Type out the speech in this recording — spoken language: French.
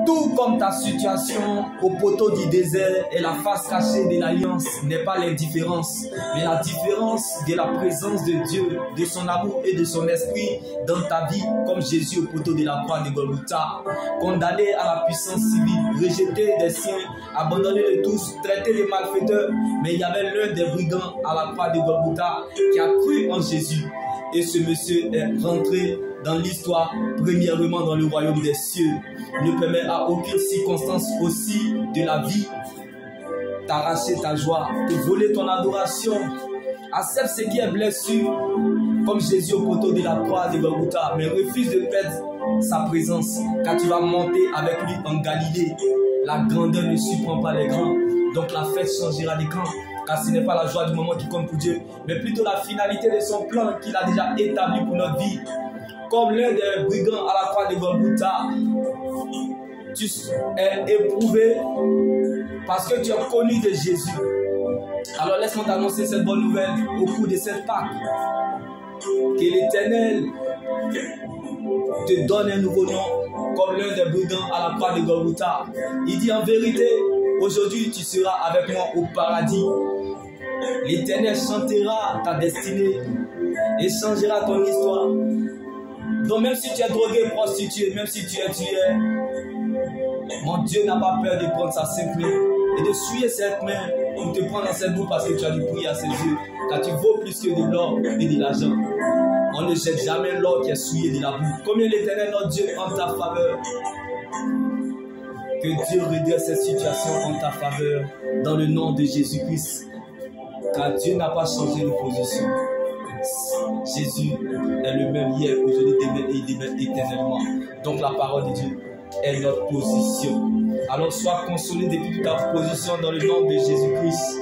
Tout comme ta situation au poteau du désert et la face cachée de l'alliance n'est pas l'indifférence, mais la différence de la présence de Dieu, de son amour et de son esprit dans ta vie, comme Jésus au poteau de la croix de Golgotha, condamné à la puissance civile, rejeté des siens, abandonné de tous, traité de malfaiteurs, mais il y avait l'un des brigands à la croix de Golgotha qui a cru en Jésus. Et ce monsieur est rentré dans l'histoire, premièrement dans le royaume des cieux. Ne permet à aucune circonstance aussi de la vie t'arracher ta joie, te voler ton adoration. Accepte ce qui est blessure, comme Jésus au poteau de la croix de Golgotha, mais refuse de perdre sa présence, car tu vas monter avec lui en Galilée. La grandeur ne surprend pas les grands, donc la fête changera des camps. Car ce n'est pas la joie du moment qui compte pour Dieu, mais plutôt la finalité de son plan qu'il a déjà établi pour notre vie. Comme l'un des brigands à la croix de Golgotha, tu es éprouvé parce que tu as connu de Jésus. Alors laisse-moi t'annoncer cette bonne nouvelle au cours de cette Pâque. Que l'Éternel te donne un nouveau nom, comme l'un des brigands à la croix de Golgotha. Il dit en vérité, aujourd'hui tu seras avec moi au paradis. L'Éternel chantera ta destinée et changera ton histoire. Donc même si tu es drogué, prostitué, même si tu es tué, mon Dieu n'a pas peur de prendre sa sainte main et de souiller cette main pour te prendre dans cette boue parce que tu as dû prier à ses yeux. Car tu vaux plus que de l'or et de l'argent. On ne jette jamais l'or qui est souillé de la boue. Combien l'Éternel, notre Dieu, en ta faveur. Que Dieu redresse cette situation en ta faveur dans le nom de Jésus-Christ. Car Dieu n'a pas changé de position. Jésus est le même hier, aujourd'hui, demain et il demeure éternellement. Donc la parole de Dieu est notre position. Alors sois consolé depuis ta position dans le nom de Jésus-Christ.